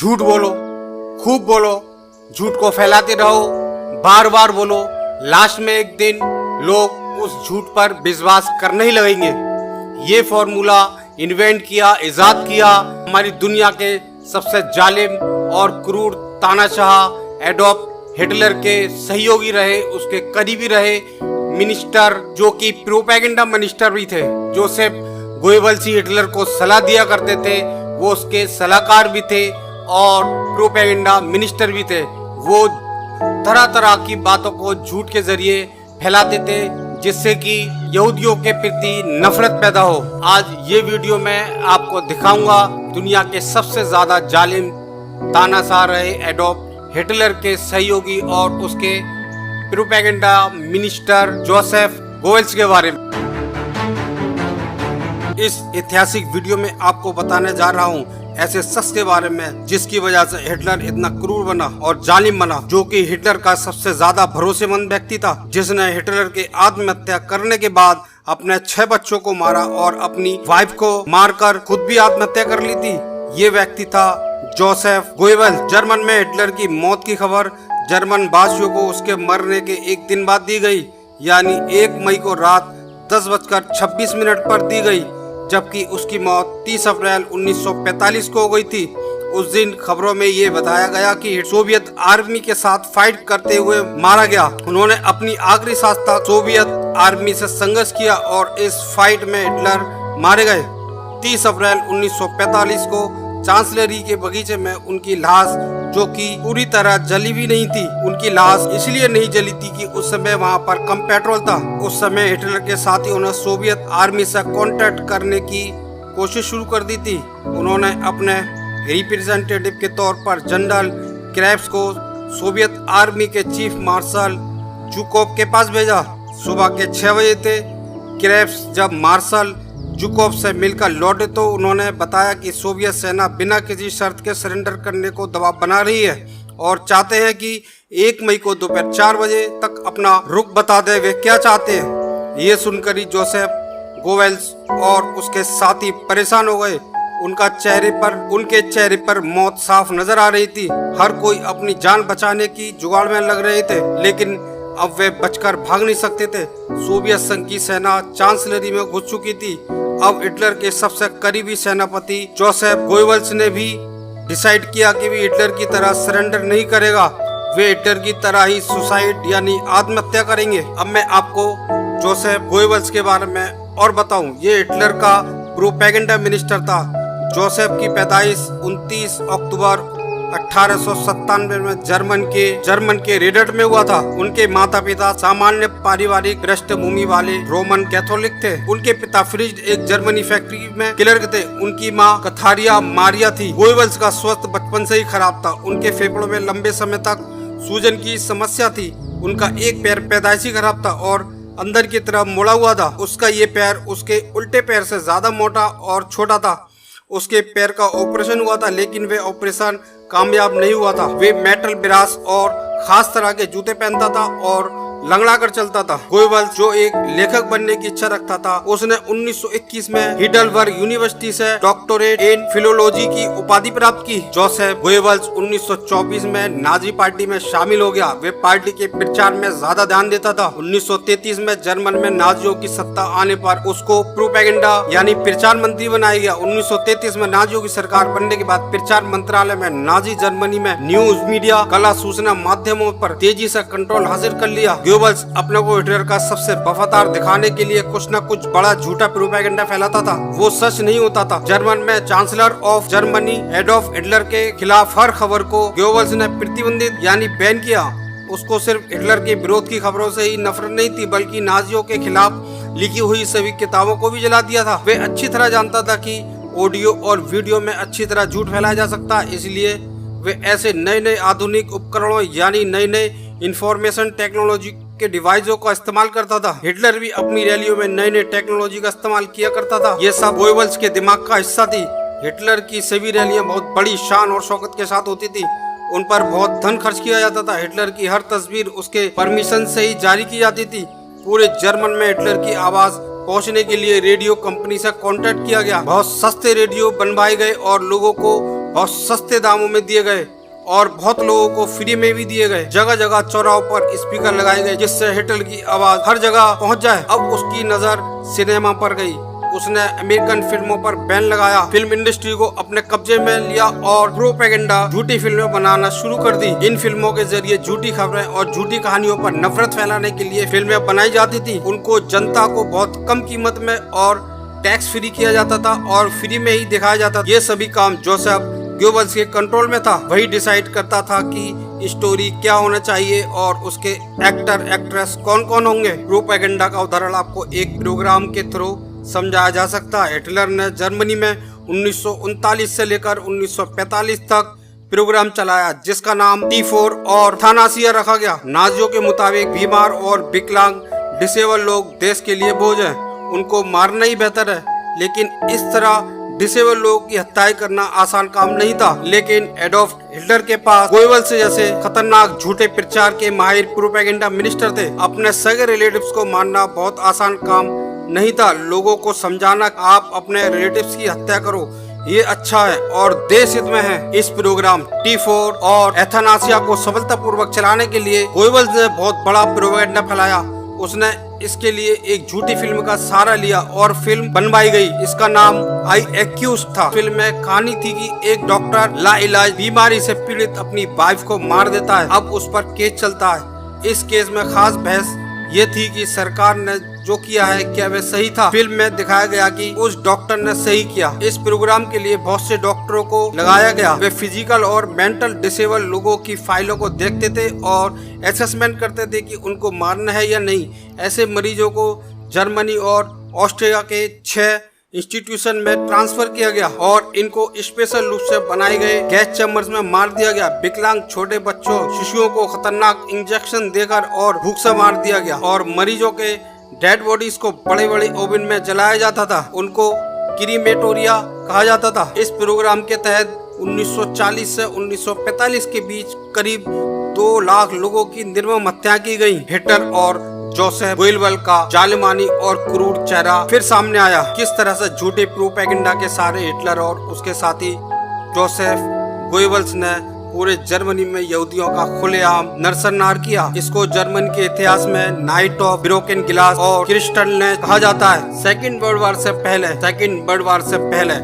झूठ बोलो, खूब बोलो, झूठ को फैलाते रहो, बार बार बोलो। लास्ट में एक दिन लोग उस झूठ पर विश्वास करने ही लगेंगे। ये फॉर्मूला इन्वेंट किया, इजाद किया हमारी दुनिया के सबसे जालिम और क्रूर तानाशाह एडोल्फ हिटलर के सहयोगी रहे, उसके करीबी रहे मिनिस्टर, जो कि प्रोपेगेंडा मिनिस्टर भी थे। जोसेफ गोएबल्स ही हिटलर को सलाह दिया करते थे, वो उसके सलाहकार भी थे और प्रोपेगेंडा मिनिस्टर भी थे। वो तरह तरह की बातों को झूठ के जरिए फैलाते थे जिससे कि यहूदियों के प्रति नफरत पैदा हो। आज ये वीडियो में आपको दिखाऊंगा दुनिया के सबसे ज्यादा जालिम तानाशाह रहे एडोल्फ हिटलर के सहयोगी और उसके प्रोपेगेंडा मिनिस्टर जोसेफ गोएबल्स के बारे में। इस ऐतिहासिक वीडियो में आपको बताने जा रहा हूँ ऐसे शख्स के बारे में जिसकी वजह से हिटलर इतना क्रूर बना और जालिम बना, जो कि हिटलर का सबसे ज्यादा भरोसेमंद व्यक्ति था, जिसने हिटलर के आत्महत्या करने के बाद अपने 6 बच्चों को मारा और अपनी वाइफ को मारकर खुद भी आत्महत्या कर ली थी। ये व्यक्ति था जोसेफ गोएबल्स। जर्मन में हिटलर की मौत की खबर जर्मन वासियों को उसके मरने के एक दिन बाद दी गई, यानी 1 मई को रात 10:26 पर दी गई, जबकि उसकी मौत 30 अप्रैल 1945 को हो गई थी। उस दिन खबरों में ये बताया गया कि सोवियत आर्मी के साथ फाइट करते हुए मारा गया। उन्होंने अपनी आखिरी सांस तक सोवियत आर्मी से संघर्ष किया और इस फाइट में हिटलर मारे गए। 30 अप्रैल 1945 को चांसलरी के बगीचे में उनकी लाश, जो कि पूरी तरह जली भी नहीं थी, उनकी लाश इसलिए नहीं जली थी कि उस समय वहां पर कम पेट्रोल था। उस समय हिटलर के साथियों ने सोवियत आर्मी से कांटेक्ट करने की कोशिश शुरू कर दी थी। उन्होंने अपने रिप्रेजेंटेटिव के तौर पर जनरल क्रेब्स को सोवियत आर्मी के चीफ मार्शल जुकोव के पास भेजा। सुबह के 6 बजे थे। क्रेब्स जब मार्शल जुकोव से मिलकर लौटे तो उन्होंने बताया कि सोवियत सेना बिना किसी शर्त के सरेंडर करने को दबाव बना रही है और चाहते हैं कि 1 मई को दोपहर 4 बजे तक अपना रुख बता दे वे क्या चाहते हैं। ये सुनकर ही जोसेफ गोएबल्स और उसके साथी परेशान हो गए। उनके चेहरे पर मौत साफ नजर आ रही थी। हर कोई अपनी जान बचाने की जुगाड़ में लग रहे थे, लेकिन अब वे बचकर भाग नहीं सकते थे। सोवियत संघ की सेना चांसलरी में घुस चुकी थी। अब हिटलर के सबसे करीबी सेनापति जोसेफ गोएबल्स ने भी डिसाइड किया कि वे हिटलर की तरह सरेंडर नहीं करेगा, वे हिटलर की तरह ही सुसाइड यानी आत्महत्या करेंगे। अब मैं आपको जोसेफ गोएबल्स के बारे में और बताऊं। ये हिटलर का प्रोपेगेंडा मिनिस्टर था। जोसेफ की पैदाइश 29 अक्टूबर 1897 में जर्मन के रेडट में हुआ था। उनके माता पिता सामान्य पारिवारिक पृष्ठभूमि वाले रोमन कैथोलिक थे। उनके पिता फ्रिज एक जर्मनी फैक्ट्री में क्लर्क थे। उनकी मां कथारिया मारिया थी। गोएबल्स का स्वास्थ्य बचपन से ही खराब था। उनके फेफड़ों में लंबे समय तक सूजन की समस्या थी। उनका एक पैर पैदाइशी खराब था और अंदर की तरफ मुड़ा हुआ था। उसका ये पैर उसके उल्टे पैर से ज्यादा मोटा और छोटा था। उसके पैर का ऑपरेशन हुआ था, लेकिन वे ऑपरेशन कामयाब नहीं हुआ था। वे मेटल ब्रास और खास तरह के जूते पहनता था और लंगड़ा कर चलता था। गोएबल्स, जो एक लेखक बनने की इच्छा रखता था, उसने 1921 में हिडलबर्ग यूनिवर्सिटी से डॉक्टरेट इन फिलोलॉजी की उपाधि प्राप्त की। जोसेफ गोएबल्स 1924 में नाजी पार्टी में शामिल हो गया। वे पार्टी के प्रचार में ज्यादा ध्यान देता था। 1933 में जर्मन में नाजियों की सत्ता आने पर उसको प्रोपेगेंडा यानी प्रचार मंत्री बनाया गया। 1933 में नाजियों की सरकार बनने के बाद प्रचार मंत्रालय में नाजी जर्मनी में न्यूज, मीडिया, कला, सूचना माध्यमों पर तेजी से कंट्रोल हासिल कर लिया। गोएबल्स अपने को हिटलर का सबसे वफादार दिखाने के लिए कुछ न कुछ बड़ा झूठा प्रोपेगेंडा फैलाता था। वो सच नहीं होता था। जर्मन में chancellor of Germany Adolf Hitler के खिलाफ हर खबर को गोएबल्स ने प्रतिबंधित यानी बैन किया। उसको सिर्फ हिटलर के विरोध की खबरों से ही नफरत नहीं थी, बल्कि नाजियों के खिलाफ लिखी हुई सभी किताबों को भी जला दिया था। वे अच्छी तरह जानता था कि ऑडियो और वीडियो में अच्छी तरह झूठ फैलाया जा सकता है, इसलिए वे ऐसे नए आधुनिक उपकरणों यानी नए इंफॉर्मेशन टेक्नोलॉजी के डिवाइसों का इस्तेमाल करता था। हिटलर भी अपनी रैलियों में नई टेक्नोलॉजी का इस्तेमाल किया करता था। ये सब गोएबल्स के दिमाग का हिस्सा थी। हिटलर की सभी रैलियां बहुत बड़ी शान और शौकत के साथ होती थी। उन पर बहुत धन खर्च किया जाता था। हिटलर की हर तस्वीर उसके परमिशन से ही जारी की जाती थी। पूरे जर्मन में हिटलर की आवाज पहुंचने के लिए रेडियो कंपनी से कांटेक्ट किया गया। बहुत सस्ते रेडियो बनवाए गए और लोगों को बहुत सस्ते दामों में दिए गए और बहुत लोगों को फ्री में भी दिए गए। जगह जगह चौराहों पर स्पीकर लगाए गए जिससे हिटलर की आवाज हर जगह पहुंच जाए। अब उसकी नजर सिनेमा पर गई। उसने अमेरिकन फिल्मों पर बैन लगाया, फिल्म इंडस्ट्री को अपने कब्जे में लिया और प्रोपेगेंडा झूठी फिल्में बनाना शुरू कर दी। इन फिल्मों के जरिए झूठी खबरें और झूठी कहानियों पर नफरत फैलाने के लिए फिल्में बनाई जाती थी। उनको जनता को बहुत कम कीमत में और टैक्स फ्री किया जाता था और फ्री में ही दिखाया जाता था। ये सभी काम जोसेफ गोएबल्स के कंट्रोल में था। वही डिसाइड करता था कि स्टोरी क्या होना चाहिए और उसके एक्टर एक्ट्रेस कौन कौन होंगे। प्रोपेगेंडा का उदाहरण आपको एक प्रोग्राम के थ्रू समझाया जा सकता है। हिटलर ने जर्मनी में 1939 से लेकर 1945 तक प्रोग्राम चलाया जिसका नाम T4 और थानासिया रखा गया। नाजियों के मुताबिक बीमार और विकलांग डिसेबल लोग देश के लिए बोझ हैं, उनको मारना ही बेहतर है। लेकिन इस तरह डिसेबल लोगों की हत्याएं करना आसान काम नहीं था। लेकिन एडोल्फ हिटलर के पास गोएबल्स जैसे खतरनाक झूठे प्रचार के माहिर प्रोपेगेंडा मिनिस्टर थे। अपने सगे रिलेटिव्स को मारना बहुत आसान काम नहीं था। लोगों को समझाना आप अपने रिलेटिव्स की हत्या करो, ये अच्छा है और देश हित में है। इस प्रोग्राम T4 और एथनासिया को सफलतापूर्वक चलाने के लिए गोएबल्स ने बहुत बड़ा प्रोपेगेंडा फैलाया। उसने इसके लिए एक झूठी फिल्म का सहारा लिया और फिल्म बनवाई गई। इसका नाम आई एक्यूज था। फिल्म में कहानी थी कि एक डॉक्टर लाइलाज बीमारी से पीड़ित अपनी वाइफ को मार देता है। अब उस पर केस चलता है। इस केस में खास बहस ये थी कि सरकार ने जो किया है क्या वह सही था। फिल्म में दिखाया गया कि उस डॉक्टर ने सही किया। इस प्रोग्राम के लिए बहुत से डॉक्टरों को लगाया गया। वे फिजिकल और मेंटल डिसेबल लोगों की फाइलों को देखते थे और असेसमेंट करते थे कि उनको मारना है या नहीं। ऐसे मरीजों को जर्मनी और ऑस्ट्रिया के 6 इंस्टीट्यूशन में ट्रांसफर किया गया और इनको स्पेशल रूप से बनाए गए गैस चैम्बर्स में मार दिया गया। विकलांग छोटे बच्चों शिशुओं को खतरनाक इंजेक्शन देकर और भूख से मार दिया गया और मरीजों के डेड बॉडीज को बड़े बड़े ओवन में जलाया जाता था। उनको क्रीमेटोरिया कहा जाता था। इस प्रोग्राम के तहत 1940 से 1945 के बीच करीब 2 लाख लोगों की निर्मम हत्या की गई। हिटलर और जोसेफ गोएबल्स का जालिमानी और क्रूर चेहरा फिर सामने आया। किस तरह से झूठे प्रोपेगेंडा के सहारे हिटलर और उसके साथी जोसेफ गोएबल्स ने पूरे जर्मनी में यहूदियों का खुलेआम नरसंहार किया। इसको जर्मनी के इतिहास में नाइट ऑफ ब्रोकन ग्लास और क्रिस्टल ने कहा जाता है। सेकेंड वर्ल्ड वार से पहले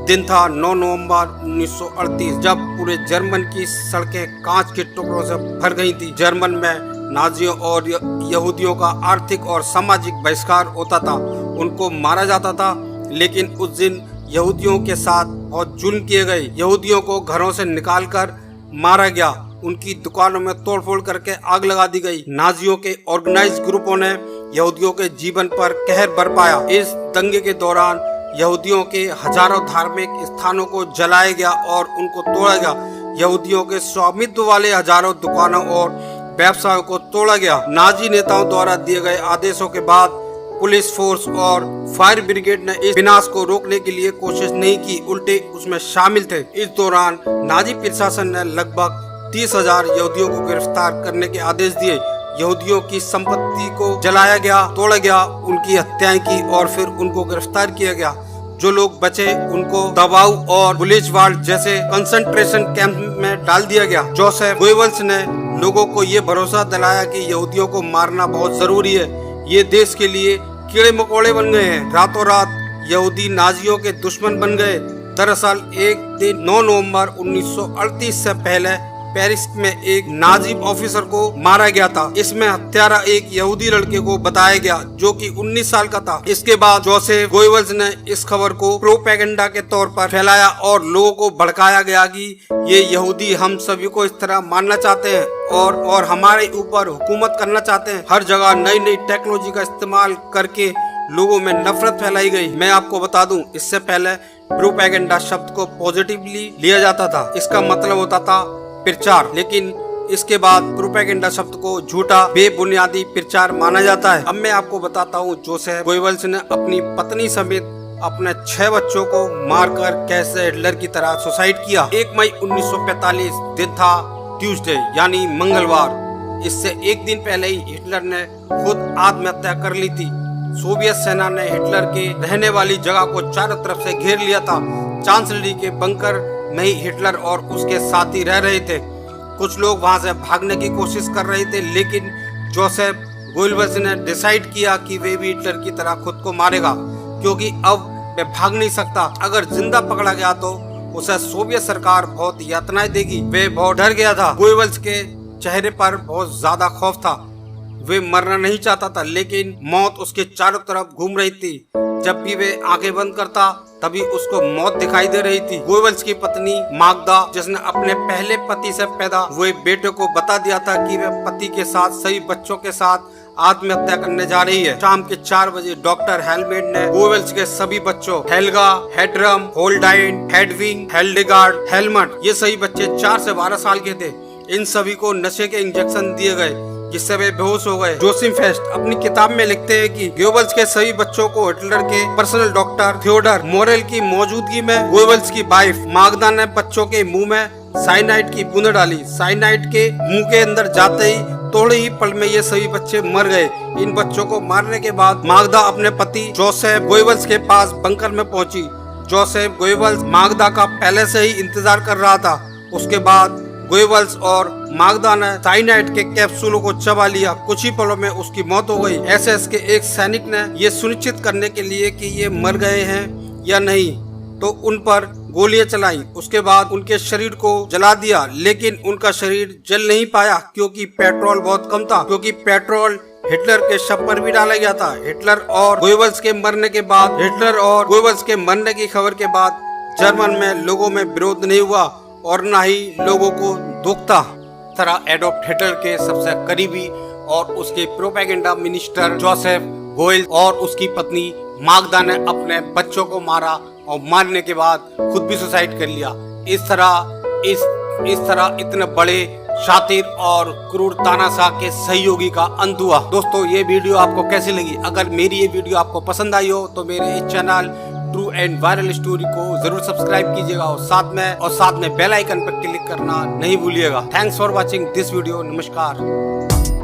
दिन था 9 नवंबर 1938 जब पूरे जर्मन की सड़कें कांच के टुकड़ों से भर गई थी। जर्मन में नाजियों और यहूदियों का आर्थिक और सामाजिक बहिष्कार होता था, उनको मारा जाता था। लेकिन उस दिन यहूदियों के साथ बहुत जुल्म किए गए। यहूदियों को घरों से निकालकर मारा गया, उनकी दुकानों में तोड़फोड़ करके आग लगा दी गई। नाजियों के ऑर्गेनाइज ग्रुपों ने यहूदियों के जीवन पर कहर बरपाया। इस दंगे के दौरान यहूदियों के हजारों धार्मिक स्थानों को जलाया गया और उनको तोड़ा गया। यहूदियों के स्वामित्व वाले हजारों दुकानों और व्यवसायों को तोड़ा गया। नाजी नेताओं द्वारा दिए गए आदेशों के बाद पुलिस फोर्स और फायर ब्रिगेड ने इस विनाश को रोकने के लिए कोशिश नहीं की, उल्टे उसमें शामिल थे। इस दौरान नाजी प्रशासन ने लगभग 30,000 यहूदियों को गिरफ्तार करने के आदेश दिए। यहूदियों की संपत्ति को जलाया गया, तोड़ा गया, उनकी हत्याएं की और फिर उनको गिरफ्तार किया गया। जो लोग बचे उनको दबाऊ और बुचेनवाल्ड जैसे कंसंट्रेशन कैंप में डाल दिया गया। जोसेफ गोएबल्स ने लोगों को ये भरोसा दिलाया कि यहूदियों को मारना बहुत जरूरी है, ये देश के लिए कीड़े मकोड़े बन गए हैं। रातों रात यहूदी नाजियों के दुश्मन बन गए। दरअसल एक दिन 9 नवंबर 1938 से पहले पेरिस में एक नाजी ऑफिसर को मारा गया था। इसमें हत्यारा एक यहूदी लड़के को बताया गया जो कि 19 साल का था। इसके बाद जोसेफ गोएबल्स ने इस खबर को प्रोपेगेंडा के तौर पर फैलाया और लोगों को भड़काया गया कि ये यहूदी हम सभी को इस तरह मारना चाहते हैं और हमारे ऊपर हुकूमत करना चाहते हैं। हर जगह नई नई टेक्नोलॉजी का इस्तेमाल करके लोगों में नफरत फैलाई गई। मैं आपको बता दूं, इससे पहले प्रोपेगेंडा शब्द को पॉजिटिवली लिया जाता था। इसका मतलब होता था प्रचार, लेकिन इसके बाद प्रोपेगेंडा शब्द को झूठा बेबुनियादी प्रचार माना जाता है। अब मैं आपको बताता हूँ जोसेफ गोएबल्स ने अपनी पत्नी समेत अपने 6 बच्चों को मारकर कैसे हिटलर की तरह सुसाइड किया। 1 मई 1945 दिन था ट्यूसडे यानी मंगलवार। इससे एक दिन पहले ही हिटलर ने खुद आत्महत्या कर ली थी। सोवियत सेना ने हिटलर के रहने वाली जगह को चारों तरफ से घेर लिया था। चांसलरी के बंकर में ही हिटलर और उसके साथी रह रहे थे। कुछ लोग वहां से भागने की कोशिश कर रहे थे, लेकिन जोसेफ गोइबल्स ने डिसाइड किया कि वे भी हिटलर की तरह खुद को मारेगा, क्योंकि अब वे भाग नहीं सकता। अगर जिंदा पकड़ा गया तो उसे सोवियत सरकार बहुत यातनाएं देगी। वे बहुत डर गया था। गोइबल्स के चेहरे पर बहुत ज्यादा खौफ था। वे मरना नहीं चाहता था, लेकिन मौत उसके चारों तरफ घूम रही थी। जब भी वे आंखें बंद करता तभी उसको मौत दिखाई दे रही थी। गोइबल्स की पत्नी माग्दा, जिसने अपने पहले पति से पैदा हुए बेटे को बता दिया था कि वे पति के साथ सभी बच्चों के साथ आत्महत्या करने जा रही है। शाम के 4 बजे डॉक्टर हेलमेट ने गोइबल्स के सभी बच्चों हेल्गा, हेड्रम, होल्डाइन, हेडविंग, हेल्डेगार्ड, हेलमट, ये सभी बच्चे 4 से 12 साल के थे। इन सभी को नशे के इंजेक्शन दिए गए, जिससे वे बेहोश हो गए। जोसेफ फेस्ट अपनी किताब में लिखते हैं कि गोइबल्स के सभी बच्चों को हिटलर के पर्सनल डॉक्टर थियोडर मोरेल की मौजूदगी में गोइबल्स की वाइफ माग्दा ने बच्चों के मुंह में साइनाइड की बूंद डाली। साइनाइड के मुंह के अंदर जाते ही थोड़े ही पल में ये सभी बच्चे मर गए। इन बच्चों को मारने के बाद माग्दा अपने पति जोसेफ गोइबल्स के पास बंकर में पहुंची। जोसेफ गोइबल्स माग्दा का पहले से ही इंतजार कर रहा था। उसके बाद गोइबल्स और माग्दा ने साइनाइड के कैप्सूलों को चबा लिया। कुछ ही पलों में उसकी मौत हो गई। एसएस के एक सैनिक ने ये सुनिश्चित करने के लिए कि ये मर गए हैं या नहीं, तो उन पर गोलियां चलाई। उसके बाद उनके शरीर को जला दिया, लेकिन उनका शरीर जल नहीं पाया क्योंकि पेट्रोल बहुत कम था। क्योंकि पेट्रोल हिटलर के शव पर भी डाला गया था। हिटलर और गोइबल्स के मरने की खबर के बाद जर्मन में लोगों में विरोध नहीं हुआ और न ही लोगों को दुख था। तरह एडोल्फ हिटलर के सबसे करीबी और उसके प्रोपेगेंडा मिनिस्टर जोसेफ गोइबल्स और उसकी पत्नी माग्दा ने अपने बच्चों को मारा और मारने के बाद खुद भी सुसाइड कर लिया। इस तरह इतने बड़े शातिर और क्रूर तानाशाह के सहयोगी का अंत हुआ। दोस्तों, ये वीडियो आपको कैसी लगी? अगर मेरी ये वीडियो आपको पसंद आई हो तो मेरे इस channel true and viral story को जरूर सब्सक्राइब कीजिएगा और साथ में बेल आइकन पर क्लिक करना नहीं भूलिएगा। Thanks for watching this video. नमस्कार।